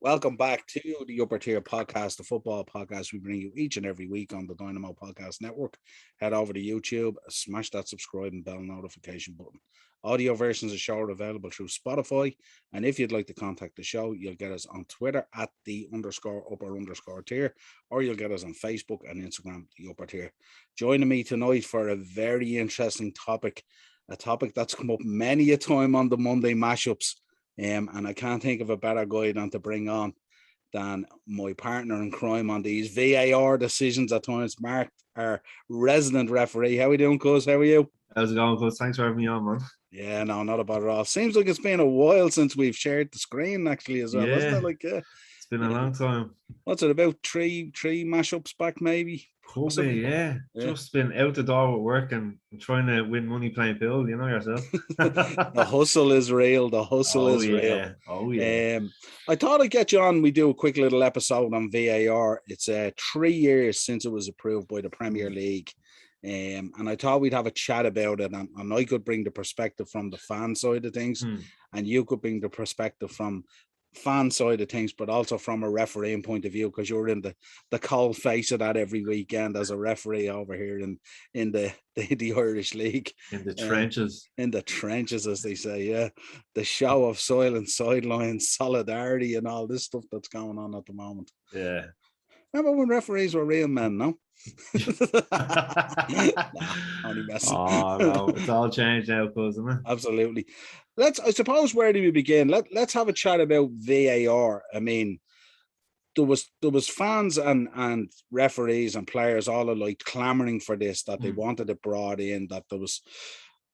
Welcome back to the Upper Tier Podcast, the football podcast we bring you each and every week on the Dynamo Podcast Network. Head over to YouTube, smash that subscribe and bell notification button. Audio versions of the show are available through Spotify. And if you'd like to contact the show, you'll get us on Twitter at _upper_tier, or you'll get us on Facebook and Instagram, the Upper Tier. Joining me tonight for a very interesting topic, a topic that's come up many a time on the Monday mashups. And I can't think of a better guy to bring on than my partner in crime on these VAR decisions at times, Mark, our resident referee. How are we doing, cuz? How are you? How's it going, cuz? Thanks for having me on, man. Yeah, no, not about it all. Seems like it's been a while since we've shared the screen, actually, as well, hasn't it? It's been a long time. What's it, about three mashups back, maybe? Could be, yeah. Just been out the door with work and trying to win money playing pool, you know yourself. The hustle is real. The hustle is real. Oh, yeah. I thought I'd get you on. We do a quick little episode on VAR. It's 3 years since it was approved by the Premier League. And I thought we'd have a chat about it. And I could bring the perspective from the fan side of things. And you could bring the perspective from fan side of things, but also from a refereeing point of view, because you're in the cold face of that every weekend as a referee over here in the Irish League. In the trenches. In the trenches, as they say, yeah. The show of silent sidelines, solidarity, and all this stuff that's going on at the moment. Yeah. Remember when referees were real men, no? Only messing. Oh, no, it's all changed now, isn't it? Absolutely. I suppose, where do we begin? Let's have a chat about VAR. I mean, there was fans and referees and players all alike clamoring for this, that they wanted it brought in, that there was,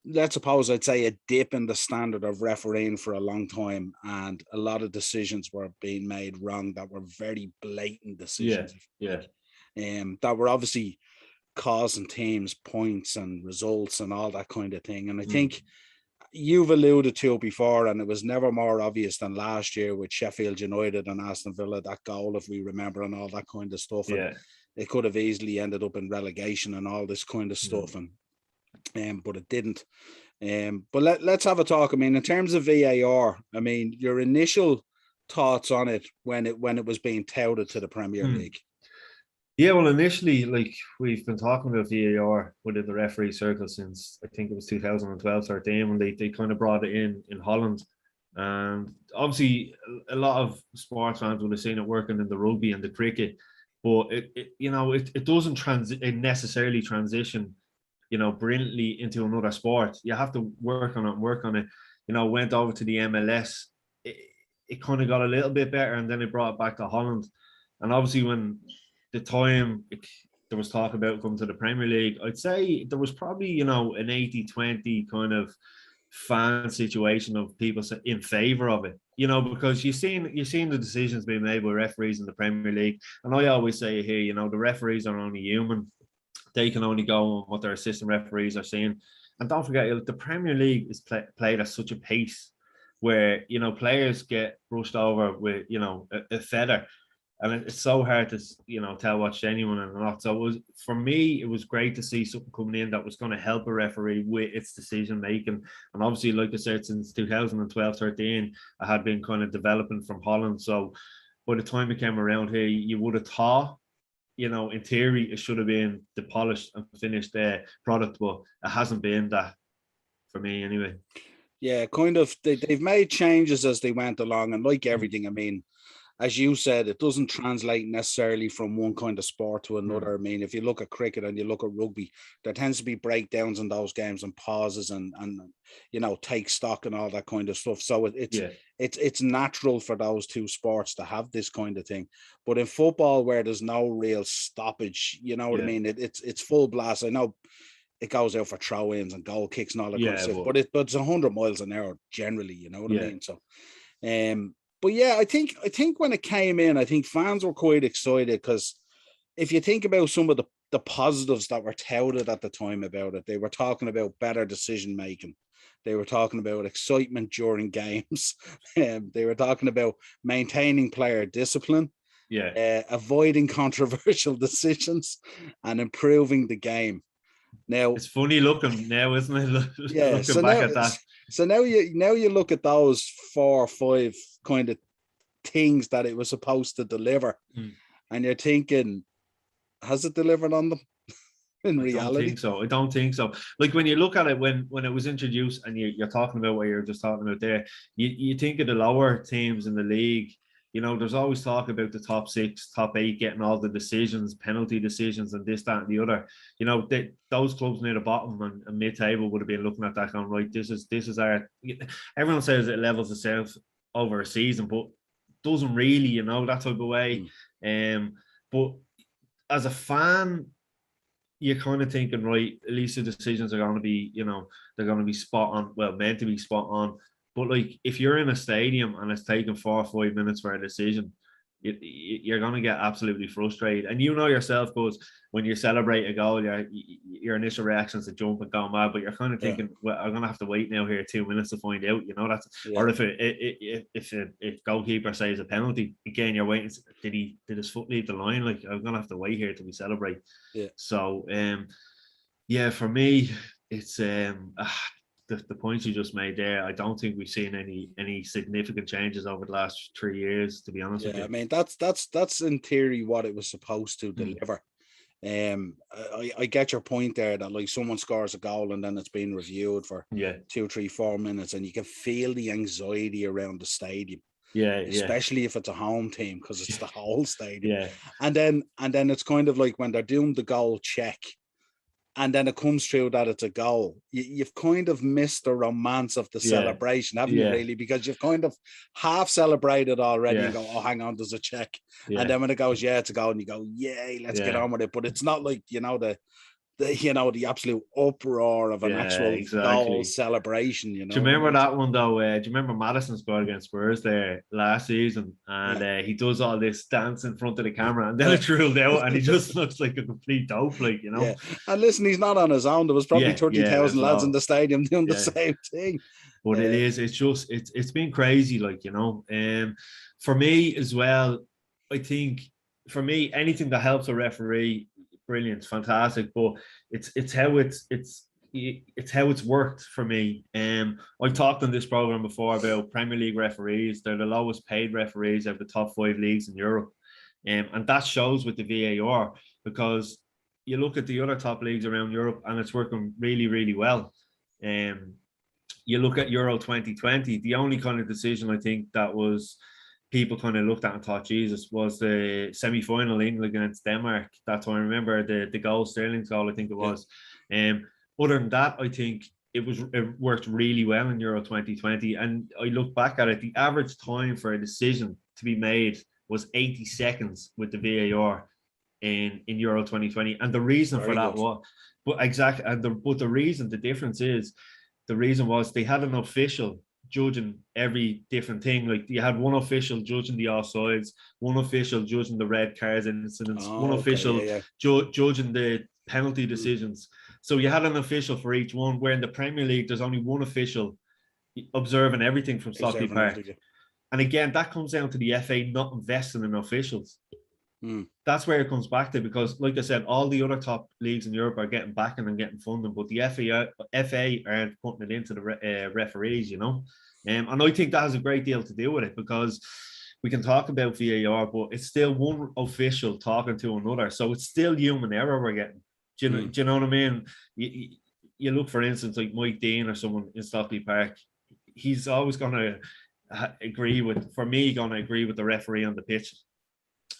let's suppose I'd say, a dip in the standard of refereeing for a long time, and a lot of decisions were being made wrong that were very blatant decisions. Yeah. That were obviously causing teams points and results and all that kind of thing. And I think you've alluded to it before, and it was never more obvious than last year with Sheffield United and Aston Villa, that goal, if we remember, and all that kind of stuff. Yeah. And it could have easily ended up in relegation and all this kind of stuff, but it didn't. But let's have a talk. I mean, in terms of VAR, I mean, your initial thoughts on it when it was being touted to the Premier League. Yeah, well, initially, like, we've been talking about VAR within the referee circle since, I think it was 2012-13, when they kind of brought it in Holland. And obviously, a lot of sports fans would have seen it working in the rugby and the cricket, but it doesn't necessarily transition, brilliantly into another sport. You have to work on it. Went over to the MLS. It kind of got a little bit better, and then it brought it back to Holland. And obviously, when the time there was talk about coming to the Premier League, I'd say there was probably, an 80-20 kind of fan situation of people in favour of it, because you've seen the decisions being made by referees in the Premier League. And I always say here, the referees are only human. They can only go on what their assistant referees are seeing. And don't forget, the Premier League is played at such a pace where, players get brushed over with, a feather. And it's so hard to, tell what's genuine and not. So for me, it was great to see something coming in that was going to help a referee with its decision making. And obviously, like I said, since 2012-13, I had been kind of developing from Holland. So by the time it came around here, you would have thought, in theory, it should have been the polished and finished product, but it hasn't been that for me anyway. Yeah, kind of. They've made changes as they went along, and like everything, I mean, as you said, it doesn't translate necessarily from one kind of sport to another. I mean, if you look at cricket and you look at rugby, there tends to be breakdowns in those games and pauses and take stock and all that kind of stuff. So it's natural for those two sports to have this kind of thing. But in football, where there's no real stoppage, what I mean? It's full blast. I know it goes out for throw-ins and goal kicks and all that kind of stuff, but it's 100 miles an hour generally, you know what I mean? So, but yeah, I think when it came in, I think fans were quite excited, because if you think about some of the positives that were touted at the time about it, they were talking about better decision making. They were talking about excitement during games. They were talking about maintaining player discipline, avoiding controversial decisions, and improving the game. Now it's funny looking now, isn't it? Yeah, looking back at that. So now you look at those 4 or 5 kind of things that it was supposed to deliver. And you're thinking, has it delivered on them in reality? I don't think so. Like when you look at it, when it was introduced, and you're talking about what you're just talking about there, you think of the lower teams in the league. You know, there's always talk about the top 6, top 8 getting all the decisions, penalty decisions, and this, that, and the other. You know, those clubs near the bottom and mid-table would have been looking at that going, right, this is our. Everyone says it levels itself over a season, but doesn't really, you know, that type of way. But as a fan, you're kind of thinking, right, at least the decisions are going to be, you know, they're going to be spot on, well, meant to be spot on. But like, if you're in a stadium and it's taking 4 or 5 minutes for a decision, you're going to get absolutely frustrated. And you know yourself, because when you celebrate a goal, your initial reaction is to jump and go mad, but you're kind of thinking, well, I'm going to have to wait now here 2 minutes to find out, you know, that's, or if goalkeeper says a penalty, again, you're waiting, did his foot leave the line? Like, I'm going to have to wait here till we celebrate. So, for me, it's, the points you just made there, I don't think we've seen any significant changes over the last 3 years, to be honest with you. I mean, that's in theory what it was supposed to deliver. I get your point there that like someone scores a goal and then it's being reviewed for 2, 3, 4 minutes, and you can feel the anxiety around the stadium. Especially if it's a home team, because it's the whole stadium. And then it's kind of like when they're doing the goal check, and then it comes through that it's a goal. You've kind of missed the romance of the celebration, haven't you, really? Because you've kind of half celebrated already and go, oh, hang on, there's a check. And then when it goes, it's a goal, and you go, yay, let's get on with it. But it's not like, you know, the absolute uproar of an actual goal celebration. You know, do you remember that one though? Do you remember Madison scored against Spurs there last season, and he does all this dance in front of the camera, and then it's ruled out, and he just looks like a complete dope, like, you know. And listen, he's not on his own. There was probably 30,000 lads in the stadium doing the same thing. But it's been crazy, like, you know. For me as well, I think for me, anything that helps a referee, brilliant, fantastic, but it's how it's worked for me. I've talked on this program before about Premier League referees. They're the lowest paid referees of the top 5 leagues in Europe, and that shows with the VAR, because you look at the other top leagues around Europe and it's working really, really well. You look at Euro 2020, the only kind of decision I think that was people kind of looked at and thought, Jesus, was the semi-final England against Denmark. That's what I remember, the goal, Sterling's goal, I think it was. Other than that, I think it worked really well in Euro 2020. And I look back at it, the average time for a decision to be made was 80 seconds with the VAR in Euro 2020. And the reason for that was, the difference is, the reason was they had an official judging every different thing. Like, you had one official judging the offsides, one official judging the red cards incidents, one official judging the penalty decisions. So you had an official for each one, where in the Premier League there's only one official observing everything from Stockley Park. And again, that comes down to the FA not investing in officials. That's where it comes back to, because like I said, all the other top leagues in Europe are getting backing and getting funding, but the FA aren't putting it into the referees, you know. And I think that has a great deal to do with it, because we can talk about VAR, but it's still one official talking to another, so it's still human error we're getting. Do you know what I mean? You look, for instance, like Mike Dean or someone in Stockley Park, he's always going to agree with the referee on the pitch,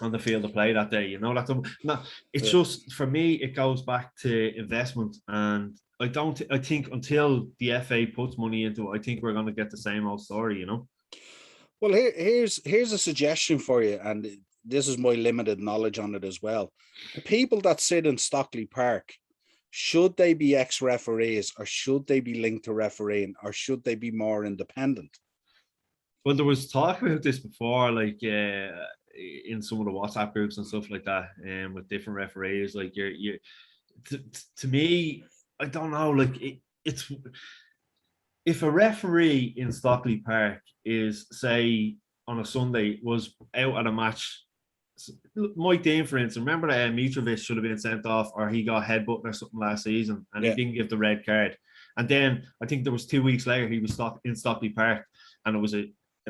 on the field of play that day, you know. It's just, for me, it goes back to investment, and I think until the FA puts money into it, I think we're going to get the same old story, you know. Well, here's a suggestion for you, and this is my limited knowledge on it as well. The people that sit in Stockley Park, should they be ex-referees, or should they be linked to refereeing, or should they be more independent? Well, there was talk about this before, like in some of the WhatsApp groups and stuff like that, with different referees. Like, to me, I don't know. Like, it's if a referee in Stockley Park is, say, on a Sunday, was out at a match. Mike Dean, for instance, remember that Mitrovic should have been sent off, or he got headbutted or something last season, and he didn't give the red card. And then I think there was 2 weeks later he was in Stockley Park, and it was a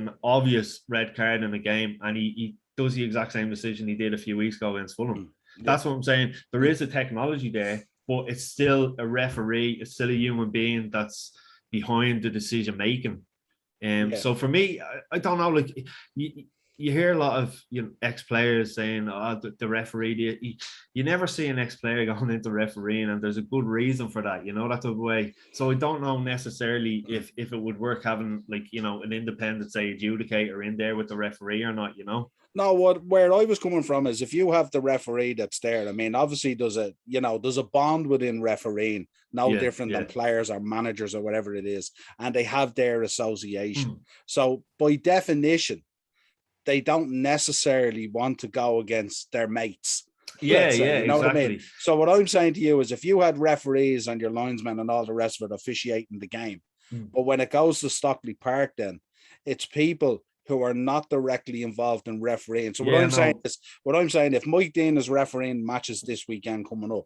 an obvious red card in the game, and he does the exact same decision he did a few weeks ago against Fulham. That's what I'm saying. There is a technology there, but it's still a referee. It's still a human being that's behind the decision making. So for me, I don't know. Like you hear a lot of ex-players saying, "Oh, the referee." You never see an ex-player going into refereeing, and there's a good reason for that. That type of way. So I don't know necessarily if it would work having an independent, say, adjudicator in there with the referee or not. No, where I was coming from is if you have the referee that's there, I mean, obviously there's a bond within refereeing, different than players or managers or whatever it is, and they have their association. So by definition, they don't necessarily want to go against their mates. Exactly. What I mean? So what I'm saying to you is if you had referees and your linesmen and all the rest of it officiating the game, but when it goes to Stockley Park, then it's people who are not directly involved in refereeing. So what I'm saying, if Mike Dean is refereeing matches this weekend coming up,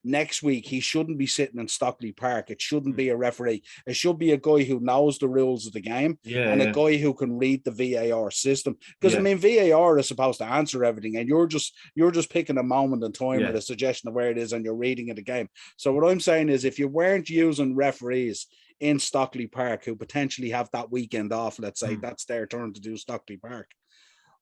next week he shouldn't be sitting in Stockley Park. It shouldn't be a referee. It should be a guy who knows the rules of the game a guy who can read the VAR system. Because I mean, VAR is supposed to answer everything, and you're just picking a moment in time with a suggestion of where it is, and you're reading of the game. So what I'm saying is, if you weren't using referees in Stockley Park who potentially have that weekend off, let's say that's their turn to do Stockley Park,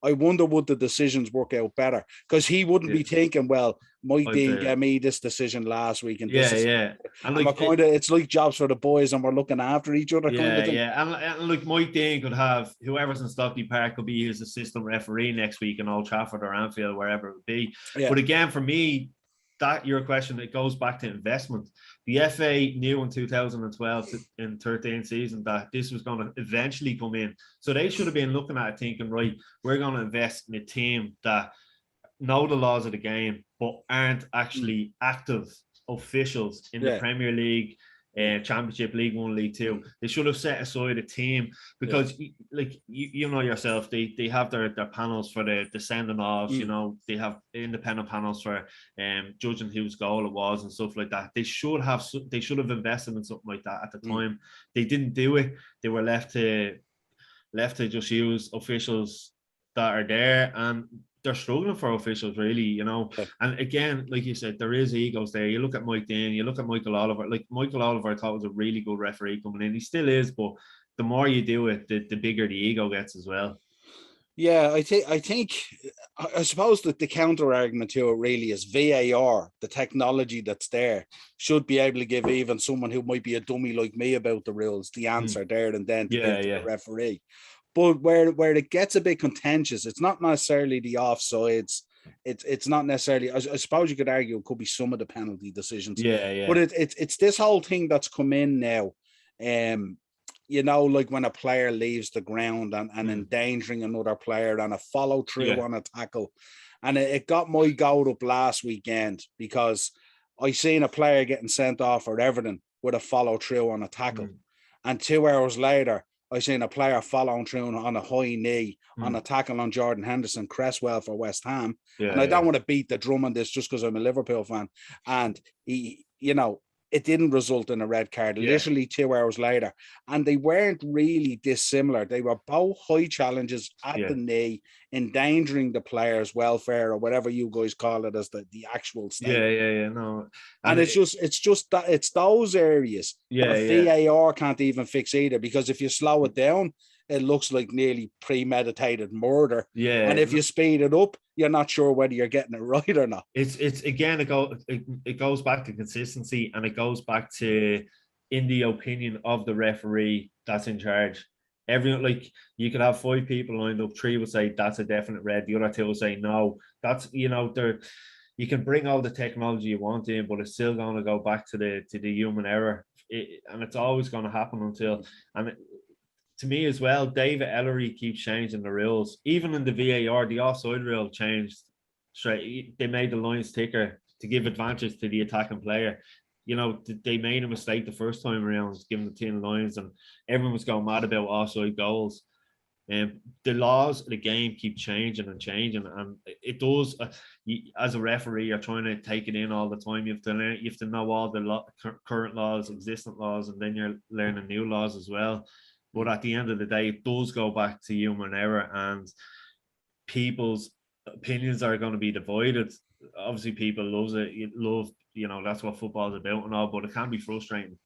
I wonder would the decisions work out better, because he wouldn't be thinking, well, Mike Dean gave me this decision last week, and and it's like jobs for the boys, and we're looking after each other. And look, Mike Dean could have whoever's in Stockley Park could be his assistant referee next week in Old Trafford or Anfield, wherever it would be. But again, for me, that your question, it goes back to investment. The FA knew in 2012 and 13 season that this was going to eventually come in. So they should have been looking at it thinking, right, we're going to invest in a team that know the laws of the game, but aren't actually active officials in the Premier League, Championship, League One, League Two. They should have set aside a team, because like you know yourself, they have their panels for the sending offs, they have independent panels for judging whose goal it was and stuff like that. They should have invested in something like that at the time. They didn't do it. They were left to just use officials that are there, and they're struggling for officials, really, And again, like you said, there is egos there. You look at Mike Dean, you look at Michael Oliver. Like Michael Oliver, I thought was a really good referee coming in. He still is, but the more you do it, the bigger the ego gets as well. Yeah, I suppose that the counter argument to it really is VAR, the technology that's there, should be able to give even someone who might be a dummy like me about the rules the answer there and then to the referee. But where it gets a bit contentious, it's not necessarily the offsides. It's not necessarily. I suppose you could argue it could be some of the penalty decisions. But it's this whole thing that's come in now. Like when a player leaves the ground and endangering another player, and a follow through on a tackle, and it got my goat up last weekend because I seen a player getting sent off for Everton with a follow through on a tackle, and 2 hours later, I seen a player following through on a high knee on a tackle on Jordan Henderson Cresswell for West Ham. And I don't want to beat the drum on this just because I'm a Liverpool fan. And he, it didn't result in a red card, literally 2 hours later. And they weren't really dissimilar. They were both high challenges at the knee, endangering the player's welfare or whatever you guys call it as the actual state. No. And it's just that it's those areas that VAR can't even fix either, because if you slow it down, it looks like nearly premeditated murder. And if you speed it up, you're not sure whether you're getting it right or not. It's again, it goes back to consistency, and it goes back to, in the opinion of the referee that's in charge. Everyone, like, you could have 5 people lined up, 3 would say that's a definite red, the other 2 will say no. That's, you can bring all the technology you want in, but it's still going to go back to the human error, and it's always going to happen until. And to me as well, David Ellery keeps changing the rules. Even in the VAR, the offside rule changed straight. They made the lines thicker to give advantage to the attacking player. They made a mistake the first time around, giving the 10 lines, and everyone was going mad about offside goals. And the laws of the game keep changing and changing, and it does. As a referee, you're trying to take it in all the time. You have to learn. You have to know all the current laws, existent laws, and then you're learning new laws as well. But at the end of the day, it does go back to human error, and people's opinions are going to be divided. Obviously, people love, that's what football is about and all, but it can be frustrating.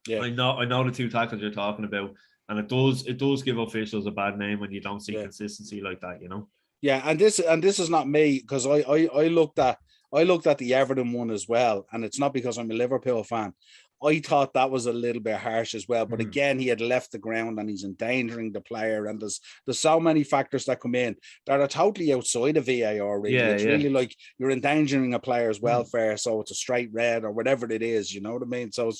Yeah. I know the two tackles you're talking about, and it does give officials a bad name when you don't see consistency like that, Yeah, and this is not me, because I looked at the Everton one as well, and it's not because I'm a Liverpool fan. I thought that was a little bit harsh as well, but again, he had left the ground and he's endangering the player, and there's so many factors that come in that are totally outside of VAR. Really, it's really like you're endangering a player's welfare, so it's a straight red or whatever it is. You know what I mean? So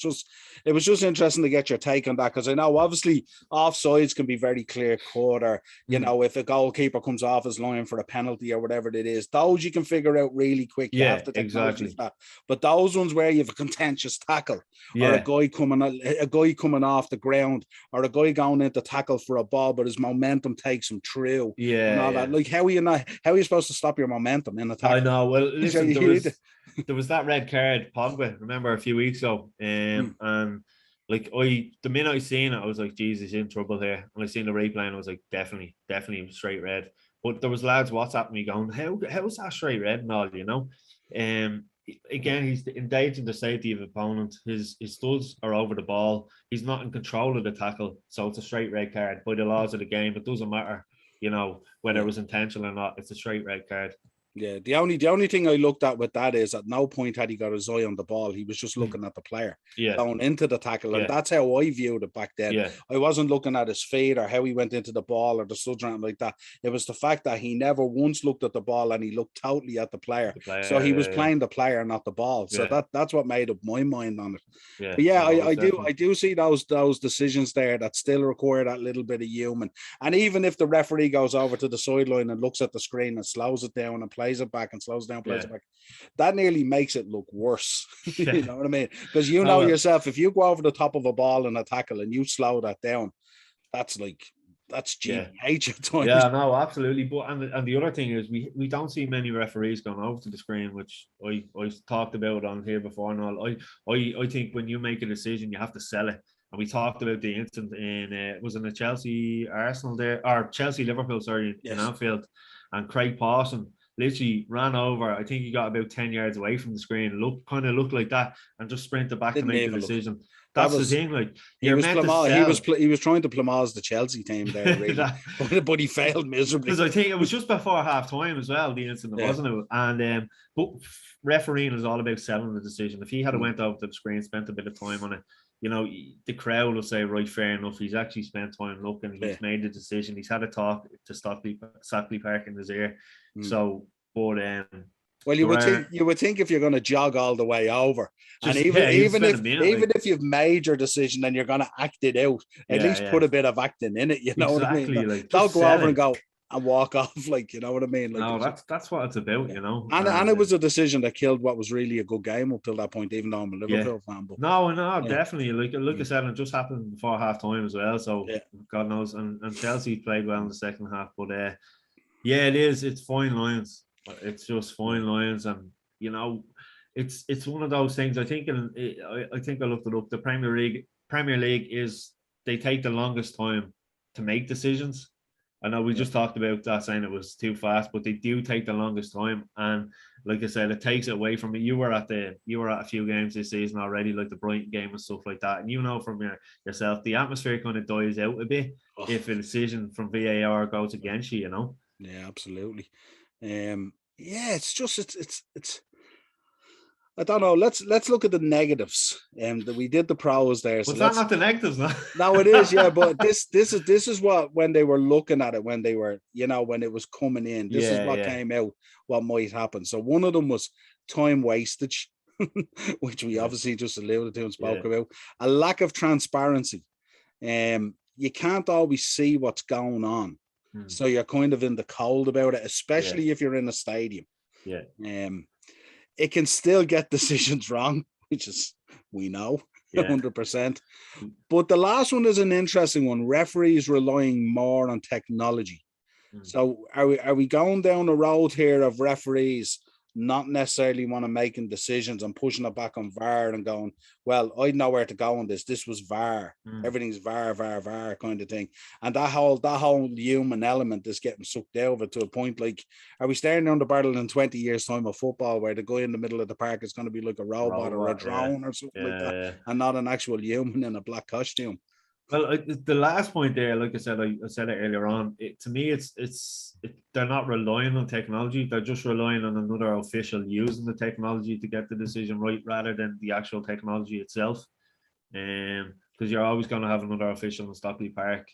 it was just interesting to get your take on that, because I know obviously offsides can be very clear cut, or if a goalkeeper comes off his line for a penalty or whatever it is, those you can figure out really quick. You have the technology for that. But those ones where you have a contentious tackle, or a guy coming off the ground, or a guy going into tackle for a ball, but his momentum takes him through. And all that. Like, how are you supposed to stop your momentum in a tackle? I know. Well, listen, there was that red card, Pogba, remember, a few weeks ago. And like, the minute I seen it, I was like, Jesus, in trouble here. And I seen the replay and I was like, definitely straight red. But there was lads WhatsApping me going, how is that straight red and all, Again, he's endangering the safety of the opponent. His studs are over the ball. He's not in control of the tackle, so it's a straight red card by the laws of the game. It doesn't matter, whether it was intentional or not. It's a straight red card. Yeah, the only thing I looked at with that is at no point had he got his eye on the ball. He was just looking at the player going into the tackle, and that's how I viewed it back then. I wasn't looking at his feet or how he went into the ball or the studs or anything like that. It was the fact that he never once looked at the ball, and he looked totally at the player. So he was playing the player, not the ball. So that's what made up my mind on it. But I do see those decisions there that still require that little bit of human. And even if the referee goes over to the sideline and looks at the screen and slows it down and plays it back and slows down, plays it back, that nearly makes it look worse. You know what I mean? Because yourself, if you go over the top of a ball in a tackle and you slow that down, that's GBH at times. Yeah, no, absolutely. But and the other thing is we don't see many referees going over to the screen, which I talked about on here before and all. I think when you make a decision, you have to sell it. And we talked about the incident in was in the Chelsea Arsenal there, or Chelsea Liverpool, sorry, in Anfield, and Craig Pawson literally ran over. I think he got about 10 yards away from the screen, looked like that, and just sprinted back to make the decision. That's the thing. Like, he was trying to Plumaz the Chelsea team there, really, but he failed miserably. Because I think it was just before half time as well, the incident, wasn't it? And but refereeing is all about selling the decision. If he had went over to the screen, spent a bit of time on it, the crowd will say, right, fair enough. He's actually spent time looking. He's made the decision. He's had a talk to Stockley Park in his ear. So, but well, you would think if you're going to jog all the way over, and even if you've made your decision, then you're going to act it out. At least put a bit of acting in it. You know what I mean? Like, don't go over and go and walk off, like, you know what I mean? Like, no, that's what it's about, And it was a decision that killed what was really a good game up till that point, even though I'm a Liverpool fan. But definitely. Like I said, it just happened before half time as well. So God knows. And Chelsea played well in the second half, but it is. It's fine lines. It's just fine lines, and it's one of those things. I think I looked it up. The Premier League is, they take the longest time to make decisions. I know we just talked about that, saying it was too fast, but they do take the longest time. And like I said, it takes it away from it. You were at a few games this season already, like the Brighton game and stuff like that. And from yourself, the atmosphere kind of dies out a bit if a decision from VAR goes against you. Yeah, absolutely. It's just it's I don't know. Let's look at the negatives. We did the pros there. So that's not the negatives, no? No, it is, yeah. But this is what, when they were looking at it, when they were, when it was coming in, this is what came out, what might happen. So one of them was time wastage, which we obviously just alluded to and spoke about. A lack of transparency. You can't always see what's going on. So you're kind of in the cold about it, especially if you're in a stadium. Yeah. It can still get decisions wrong, which is, we know, 100%. But the last one is an interesting one. Referees relying more on technology. So are we going down the road here of referees not necessarily want to making decisions and pushing it back on VAR and going, well, I know where to go on this. This was VAR. Everything's VAR kind of thing. And that whole human element is getting sucked out of it to a point. Like, are we staring down the barrel in 20 years time of football where the guy in the middle of the park is going to be like a robot or a drone or something like that, and not an actual human in a black costume? Well, the last point there, like I said it earlier on. To me, they're not relying on technology. They're just relying on another official using the technology to get the decision right, rather than the actual technology itself. Because you're always going to have another official in Stockley Park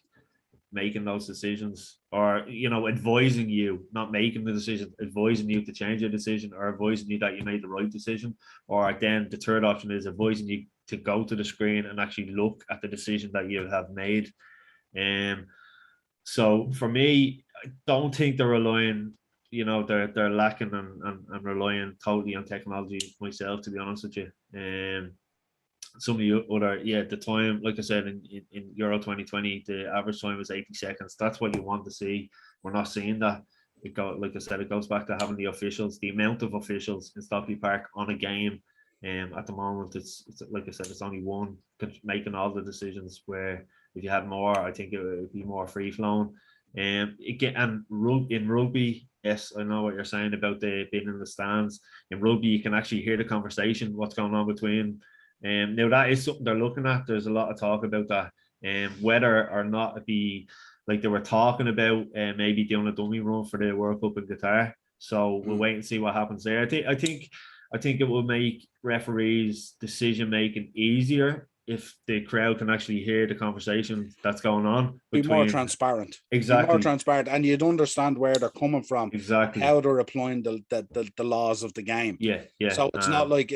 making those decisions, or advising you, not making the decision, advising you to change your decision, or advising you that you made the right decision. Or then the third option is advising you to go to the screen and actually look at the decision that you have made. So for me, I don't think they're relying, they're lacking and relying totally on technology myself, to be honest with you. Some of the other, the time, like I said, in Euro 2020, the average time was 80 seconds. That's what you want to see. We're not seeing that. Like I said, it goes back to having the officials, the amount of officials in Stockley Park on a game. At the moment, it's like I said, it's only one making all the decisions. Where if you had more, I think it would be more free flowing. In rugby, yes, I know what you're saying about the being in the stands. In rugby, you can actually hear the conversation, what's going on between. Now that is something they're looking at. There's a lot of talk about that. Whether or not it be like they were talking about, maybe doing a dummy run for the World Cup in Qatar. So we'll wait and see what happens there. I think it will make referees' decision making easier if the crowd can actually hear the conversation that's going on. Be more transparent. Exactly. Be more transparent, and you'd understand where they're coming from. Exactly. How they're applying the laws of the game. Yeah. So it's not like,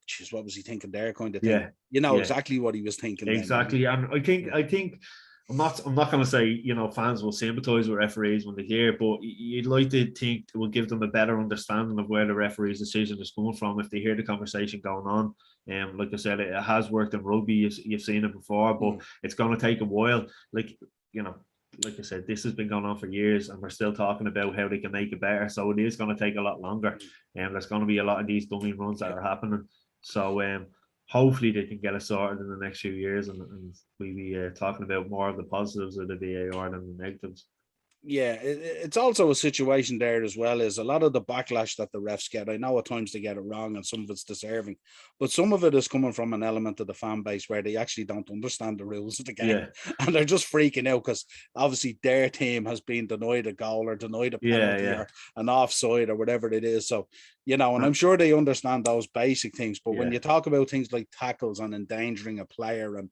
geez, what was he thinking there, kind of thing. Yeah. Exactly what he was thinking. Exactly. Then. And I think I'm not going to say, fans will sympathize with referees when they hear, but you'd like to think it will give them a better understanding of where the referee's decision is coming from if they hear the conversation going on. Like I said, it has worked in rugby. You've seen it before, but it's going to take a while. Like I said, this has been going on for years, and we're still talking about how they can make it better. So it is going to take a lot longer. There's going to be a lot of these dummy runs that are happening. So hopefully they can get it sorted in the next few years, and we'll be talking about more of the positives of the VAR than the negatives. Yeah, it's also a situation there as well, is a lot of the backlash that the refs get. I know at times they get it wrong and some of it's deserving, but some of it is coming from an element of the fan base where they actually don't understand the rules of the game, and they're just freaking out because obviously their team has been denied a goal or denied a penalty or an offside or whatever it is. So, and I'm sure they understand those basic things, but when you talk about things like tackles and endangering a player and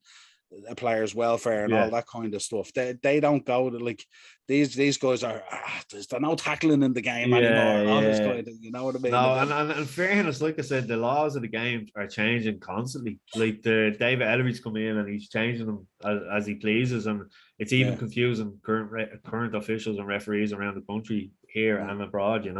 a player's welfare and all that kind of stuff, they don't go to, like, these guys are there's no tackling in the game anymore. All this kind of, you know what I mean? No, and fairness, like I said, the laws of the game are changing constantly. Like the David Ellery's come in and he's changing them as he pleases, and it's even confusing current officials and referees around the country here and abroad.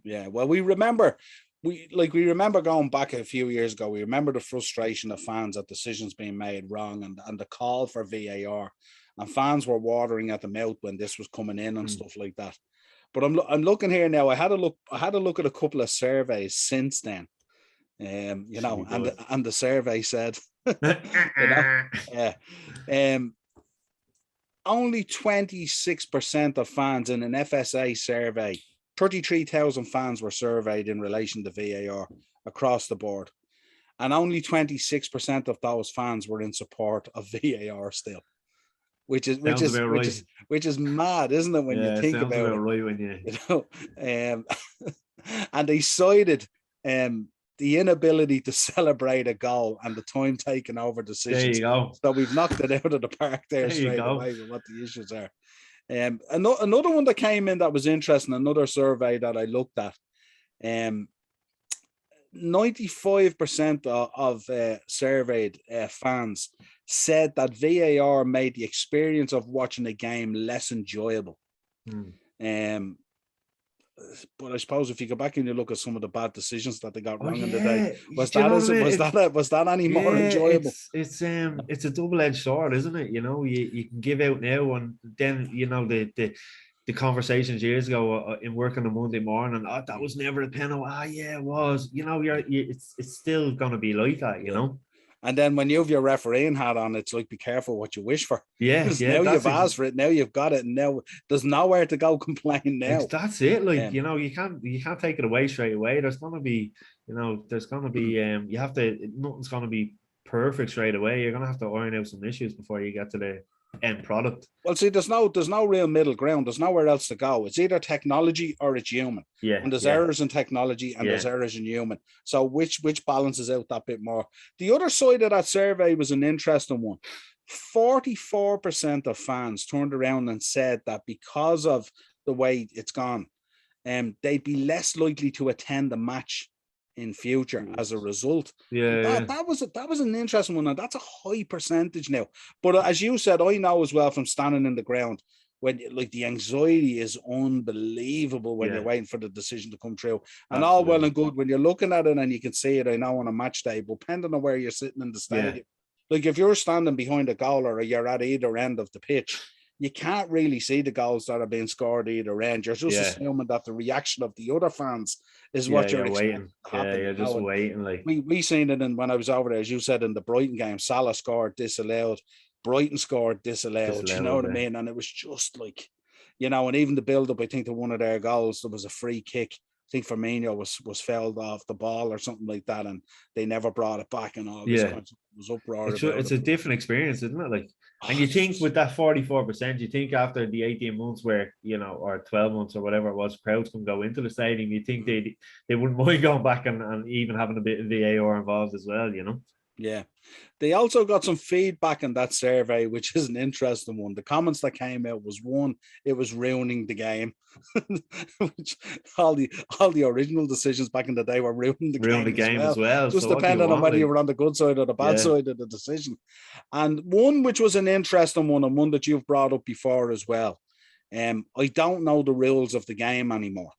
Yeah, well, we remember going back a few years ago. We remember the frustration of fans at decisions being made wrong, and the call for VAR, and fans were watering at the mouth when this was coming in and stuff like that. But I'm looking here now. I had a look at a couple of surveys since then. And the survey said, only 26% of fans in an FSA survey. 33,000 fans were surveyed in relation to VAR across the board, and only 26% of those fans were in support of VAR still, which is mad, isn't it? When you think about it, right when and they cited the inability to celebrate a goal and the time taken over decisions. There you go. So we've knocked it out of the park there straight away with what the issues are. Another one that came in that was interesting, another survey that I looked at, 95% of surveyed fans said that VAR made the experience of watching a game less enjoyable. But I suppose if you go back and you look at some of the bad decisions that they got wrong in the day, was that any more enjoyable? It's a double-edged sword, isn't it? You can give out now, and then the the conversations years ago in work on a Monday morning. Oh, that was never a penalty. Ah, yeah, it was. You know, it's still going to be like that. You know. And then when you have your refereeing hat on, it's like, be careful what you wish for. Yeah, Because yeah. now you've asked for it. Now you've got it. And now there's nowhere to go complain now. That's it. Like, you know, you can't take it away straight away. There's going to be, you know, you have to, nothing's going to be perfect straight away. You're going to have to iron out some issues before you get to the end product. Well, see, there's no real middle ground. There's nowhere else to go. It's either technology or it's human. Yeah. And there's errors in technology and there's errors in human. So which balances out that bit more? The other side of that survey was an interesting one. 44% of fans turned around and said that because of the way it's gone, they'd be less likely to attend the match in future as a result. That was an interesting one, and that's a high percentage now. But as you said, I know as well from standing in the ground, when like the anxiety is unbelievable when you're waiting for the decision to come through. And all well and good when you're looking at it and you can see it, I know, on a match day, but depending on where you're sitting in the stadium. Like if you're standing behind a goal or you're at either end of the pitch, you can't really see the goals that are being scored either end. You're just assuming that the reaction of the other fans is what you're waiting. You're just waiting. Like we seen it when I was over there, as you said, in the Brighton game. Salah scored disallowed, Brighton scored disallowed. You know what I mean? And it was just like, you know, and even the build up, I think, to one of their goals, there was a free kick. I think Firmino was fouled off the ball or something like that, and they never brought it back, and all this kind of was uproar. It's a different experience, isn't it? Like, and you think with that 44%, you think after the 18 months where, you know, or 12 months or whatever it was, crowds can go into the stadium, you think they wouldn't mind going back and even having a bit of VAR involved as well, you know? Yeah. They also got some feedback in that survey, which is an interesting one. The comments that came out was, one, it was ruining the game. Which all the original decisions back in the day were ruining the game as well. Just depending on whether you were on the good side or the bad side of the decision. And one which was an interesting one, and one that you've brought up before as well. I don't know the rules of the game anymore.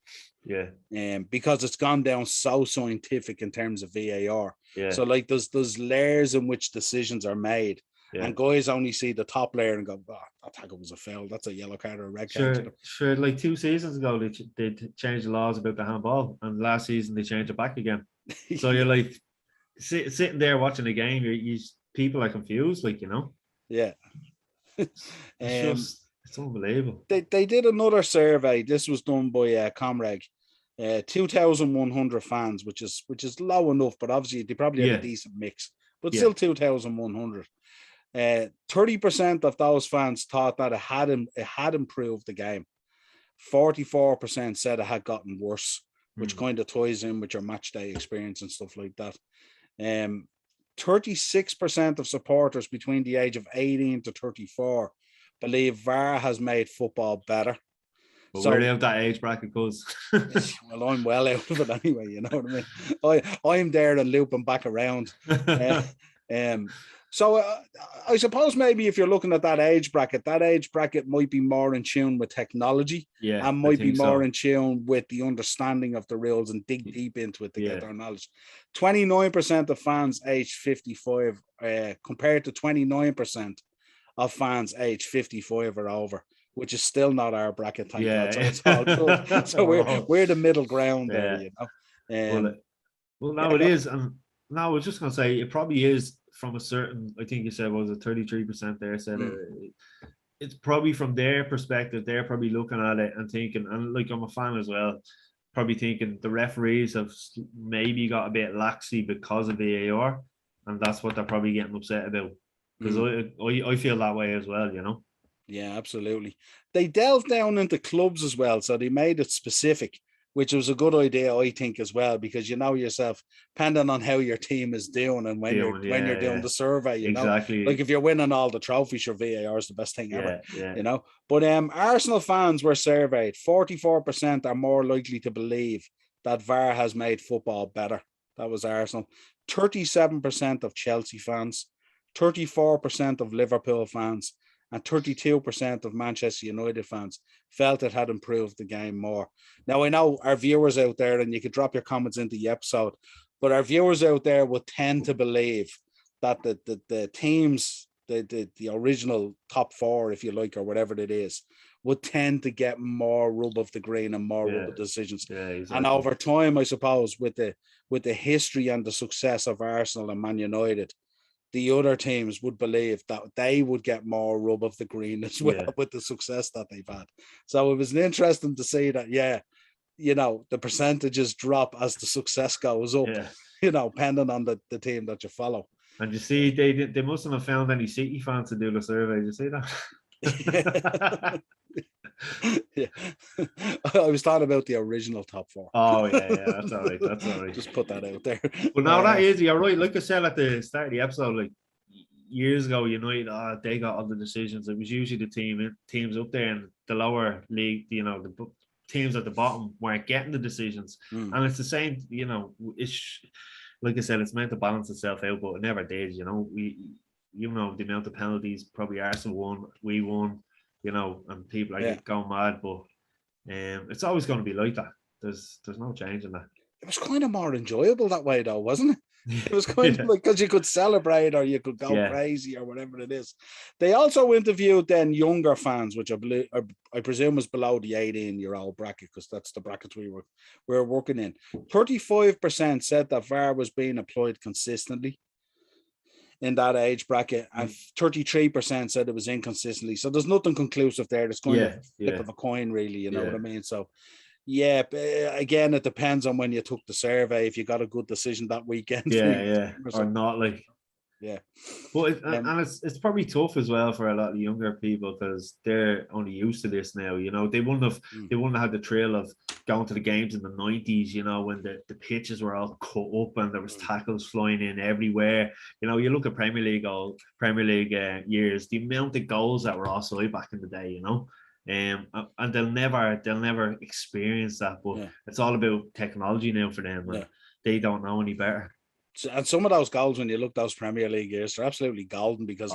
Because it's gone down so scientific in terms of VAR. So like there's layers in which decisions are made. And guys only see the top layer and go, that tackle was a foul. That's a yellow card or a red card. Sure, like 2 seasons ago, they changed the laws about the handball, and last season they changed it back again. So you're like sitting there watching the game, people are confused, like, you know. It's unbelievable. They did another survey. This was done by Comreg. 2,100 fans, which is low enough, but obviously they probably had a decent mix. But still 2,100. 30% of those fans thought that it had improved the game. 44% said it had gotten worse, which kind of ties in with your match day experience and stuff like that. 36% of supporters between the age of 18 to 34 believe VAR has made football better. But so, we're out that age bracket, cuz. Well, I'm well out of it anyway, you know what I mean? I'm there and looping back around. So I suppose maybe if you're looking at that age bracket might be more in tune with technology and might be more in tune with the understanding of the rules and dig deep into it to get their knowledge. 29% of fans aged 55 compared to 29% of fans aged 55 or over, which is still not our bracket, thank God. So it's all good. So we're the middle ground there, you know. Well, now it is, and now I was just gonna say it probably is from a certain. I think you said was it 33% there said it's probably from their perspective. They're probably looking at it and thinking, and like I'm a fan as well, probably thinking the referees have maybe got a bit laxy because of VAR, and that's what they're probably getting upset about. Because I feel that way as well, you know. Yeah, absolutely. They delved down into clubs as well, so they made it specific, which was a good idea, I think, as well, because you know yourself, depending on how your team is doing and when you're doing the survey, you know, like if you're winning all the trophies, your VAR is the best thing ever, you know. But Arsenal fans were surveyed. 44% are more likely to believe that VAR has made football better. That was Arsenal. 37% of Chelsea fans, 34% of Liverpool fans, and 32% of Manchester United fans felt it had improved the game more. Now, I know our viewers out there, and you could drop your comments into the episode, but our viewers out there would tend to believe that the teams, the original top four, if you like, or whatever it is, would tend to get more rub of the green and more rub of decisions. Yeah, exactly. And over time, I suppose, with the history and the success of Arsenal and Man United, the other teams would believe that they would get more rub of the green as well with the success that they've had. So it was interesting to see that, the percentages drop as the success goes up, depending on the team that you follow. And you see, they mustn't have found any City fans to do the survey. You see that? Yeah. I was talking about the original top four. Oh, yeah, that's all right. That's all right. Just put that out there. But now that is, you're right. Like I said at the start of the episode, like years ago, United, they got all the decisions. It was usually the teams up there in the lower league, the teams at the bottom weren't getting the decisions. And it's the same, it's like I said, it's meant to balance itself out, but it never did. The amount of penalties, probably Arsenal won, we won, and people are going mad, but it's always going to be like that. There's no change in that. It was kind of more enjoyable that way, though, wasn't it? It was kind of like, because you could celebrate or you could go crazy or whatever it is. They also interviewed then younger fans, which I presume was below the 18-year-old bracket, because that's the brackets we were working in. 35% said that VAR was being employed consistently in that age bracket, and 33% said it was inconsistently. So there's nothing conclusive there. There's kind of a flip of a coin, really, you know what I mean? So yeah, again, it depends on when you took the survey, if you got a good decision that weekend. Or not, like. Yeah. Well, and it's probably tough as well for a lot of younger people, because they're only used to this now. They wouldn't have had the thrill of going to the games in the 90s, when the pitches were all cut up and there was tackles flying in everywhere. You look at Premier League years, the amount of goals that were offside back in the day, and they'll never experience that. But it's all about technology now for them, and they don't know any better. And some of those goals, when you look those Premier League years, they're absolutely golden, because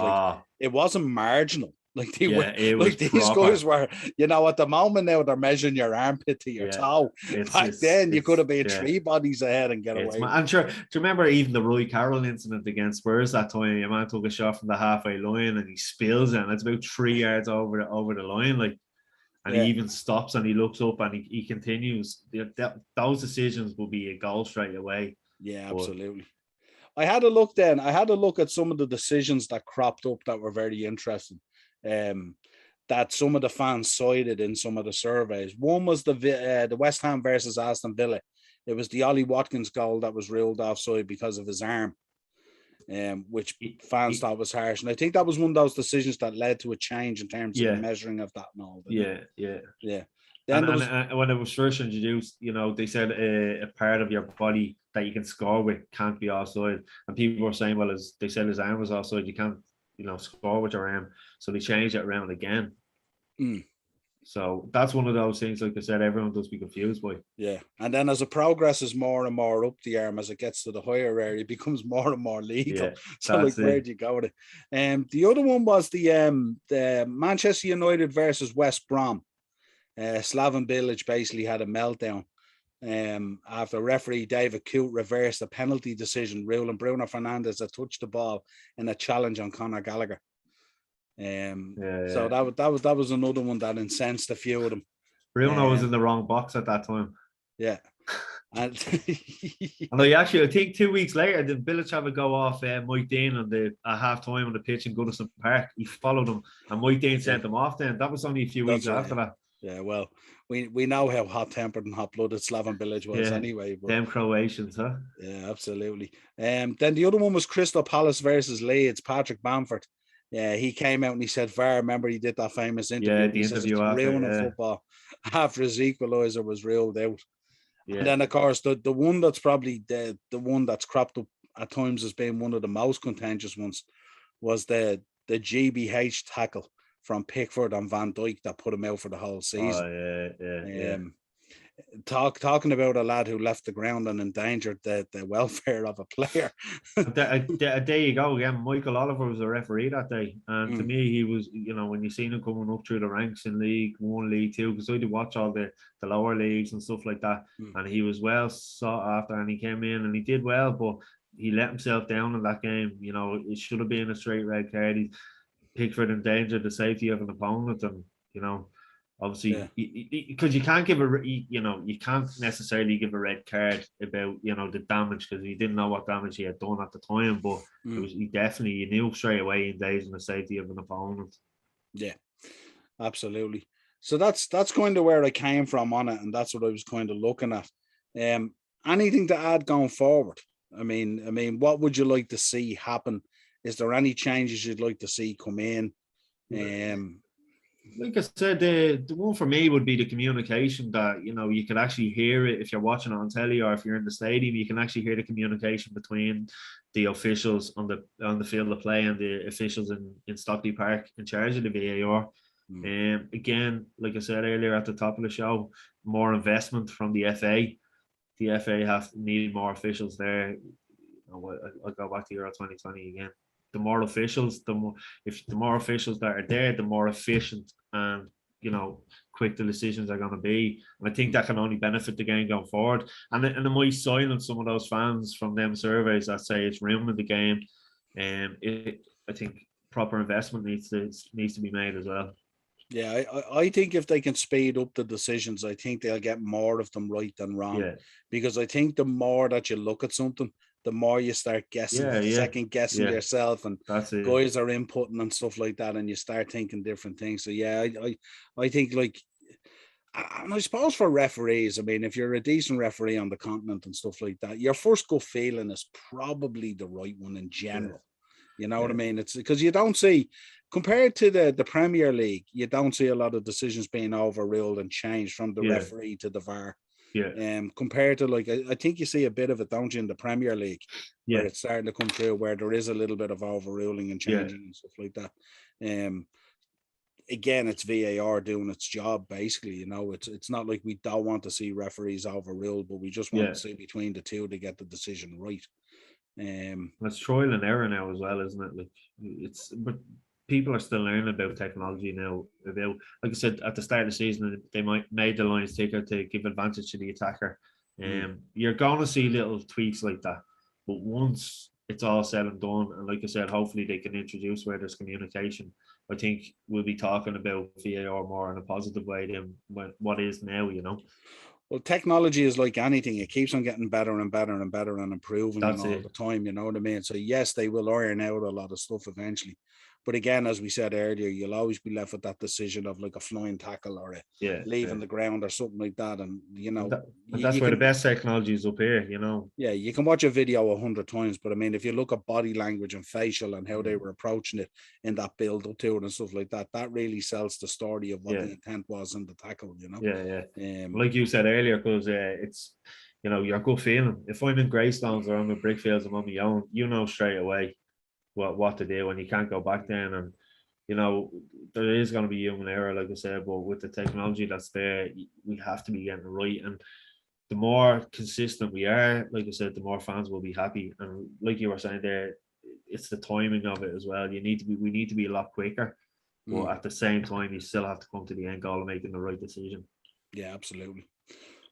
it wasn't marginal. Like they were, like these guys were, at the moment now they're measuring your armpit to your toe. Back then you could have been 3 bodies ahead and get away. I'm sure. Do you remember even the Roy Carroll incident against Spurs that time? Your man took a shot from the halfway line and he spills it, and it's about 3 yards over the line, like. And he even stops and he looks up and he continues. Those decisions will be a goal straight away. Yeah, absolutely. I had a look at some of the decisions that cropped up that were very interesting. That some of the fans cited in some of the surveys. One was the West Ham versus Aston Villa. It was the Ollie Watkins goal that was ruled offside because of his arm, which fans thought was harsh. And I think that was one of those decisions that led to a change in terms of the measuring of that and all. Yeah. Then when it was first introduced, they said a part of your body that you can score with can't be offside, and people were saying, well, as they said, his arm was offside, you can't, score with your arm, so they changed it around again. So that's one of those things, like I said, everyone does be confused by. Yeah, and then as it progresses more and more up the arm, as it gets to the higher area, it becomes more and more legal. So like, where do you go with it? The other one was the Manchester United versus West Brom. Slaven Bilic basically had a meltdown after referee David Coote reversed a penalty decision, ruling Bruno Fernandes had touched the ball in a challenge on Conor Gallagher. So that was another one that incensed a few of them. Bruno was in the wrong box at that time. Yeah. And I think 2 weeks later, did Bilic have a go off Mike Dean at half time on the pitch in Goodison Park? He followed him, and Mike Dean sent him off. Then that was only a few weeks after that. Yeah, well, we know how hot-tempered and hot-blooded Slaven Bilic was anyway. But, them Croatians, huh? Yeah, absolutely. Then the other one was Crystal Palace versus Leeds. Patrick Bamford. Yeah, he came out and he said, VAR, remember he did that famous interview. Yeah, the interview after, ruining football after his equaliser was ruled out. Yeah. And then, of course, the one that's probably the one that's cropped up at times as being one of the most contentious ones was the GBH tackle from Pickford and Van Dijk that put him out for the whole season. Talking about a lad who left the ground and endangered the welfare of a player. There you go again. Michael Oliver was a referee that day, and to me, he was, when you seen him coming up through the ranks in League 1, League 2, because I did watch all the lower leagues and stuff like that, and he was well sought after, and he came in and he did well, but he let himself down in that game. It should have been a straight red card. Pickford endangered the safety of an opponent, and Obviously, because you can't give you can't necessarily give a red card about the damage, because we didn't know what damage he had done at the time, but it was you knew straight away endangering the safety of an opponent. Yeah, absolutely. So that's kind of where I came from on it, and that's what I was kind of looking at. Anything to add going forward? I mean, what would you like to see happen? Is there any changes you'd like to see come in? Like I said, the one for me would be the communication, that you can actually hear it if you're watching it on telly, or if you're in the stadium, you can actually hear the communication between the officials on the field of play and the officials in Stockley Park in charge of the VAR. Again, like I said earlier at the top of the show, more investment from the FA. The FA need more officials there. I'll go back to Euro 2020 again. The more officials, the more officials that are there, the more efficient and quick the decisions are going to be. And I think that can only benefit the game going forward. And it might silence some of those fans from them surveys that say it's ruining the game. And I think proper investment needs to be made as well. Yeah, I think if they can speed up the decisions, I think they'll get more of them right than wrong. Yeah. Because I think the more that you look at something, the more you start guessing, second guessing yourself, and guys are inputting and stuff like that, and you start thinking different things. So yeah, I think, like, and I suppose for referees, I mean, if you're a decent referee on the continent and stuff like that, your first gut feeling is probably the right one in general. You know what I mean? It's because you don't see, compared to the Premier League, you don't see a lot of decisions being overruled and changed from the referee to the VAR. Compared to, like, I think you see a bit of it, don't you, in the Premier League, where it's starting to come through, where there is a little bit of overruling and changing and stuff like that. Again, it's VAR doing its job, basically. It's not like we don't want to see referees overruled, but we just want to see between the two to get the decision right. It's trial and error now as well, isn't it? Like, but people are still learning about technology now. About, like I said, at the start of the season, they might made the lines thicker to give advantage to the attacker. You're going to see little tweaks like that, but once it's all said and done, and like I said, hopefully they can introduce where there's communication, I think we'll be talking about VAR more in a positive way than what is now. Well, technology is like anything; it keeps on getting better and better and better and improving all the time. You know what I mean? So yes, they will iron out a lot of stuff eventually. But again, as we said earlier, you'll always be left with that decision of like a flying tackle or leaving the ground or something like that. And that's where the best technology is up here. Yeah, you can watch a video 100 times, but I mean, if you look at body language and facial and how they were approaching it in that build up to it and stuff like that, that really sells the story of what the intent was in the tackle. Like you said earlier, because it's your gut feeling. If I'm in Greystones or I'm in Brickfields, I'm on my own, straight away what to do, and you can't go back then. And there is going to be human error, like I said, but with the technology that's there, we have to be getting it right. And the more consistent we are, like I said, the more fans will be happy. And like you were saying there, it's the timing of it as well. We need to be a lot quicker, but at the same time, you still have to come to the end goal of making the right decision. Yeah, absolutely.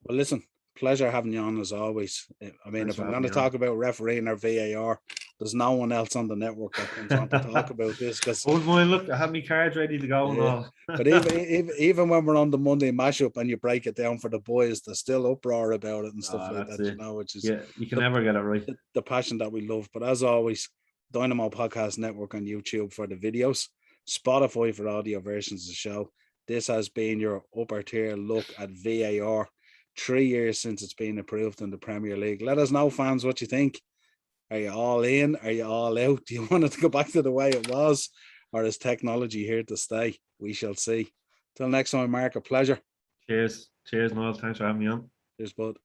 Well, listen, pleasure having you on as always. I mean, if I'm going to talk about refereeing or VAR, there's no one else on the network that comes on to talk about this. Because look, I have my cards ready to go and all. But even when we're on the Monday mashup and you break it down for the boys, there's still uproar about it and stuff like that. Which is you can never get it right. The passion that we love. But as always, Dynamo Podcast Network on YouTube for the videos, Spotify for audio versions of the show. This has been your upper tier look at VAR. 3 years since it's been approved in the Premier League. Let us know, fans, what you think. Are you all in? Are you all out? Do you want it to go back to the way it was? Or is technology here to stay? We shall see. Till next time, Mark, a pleasure. Cheers, Niall. Thanks for having me on. Cheers, bud.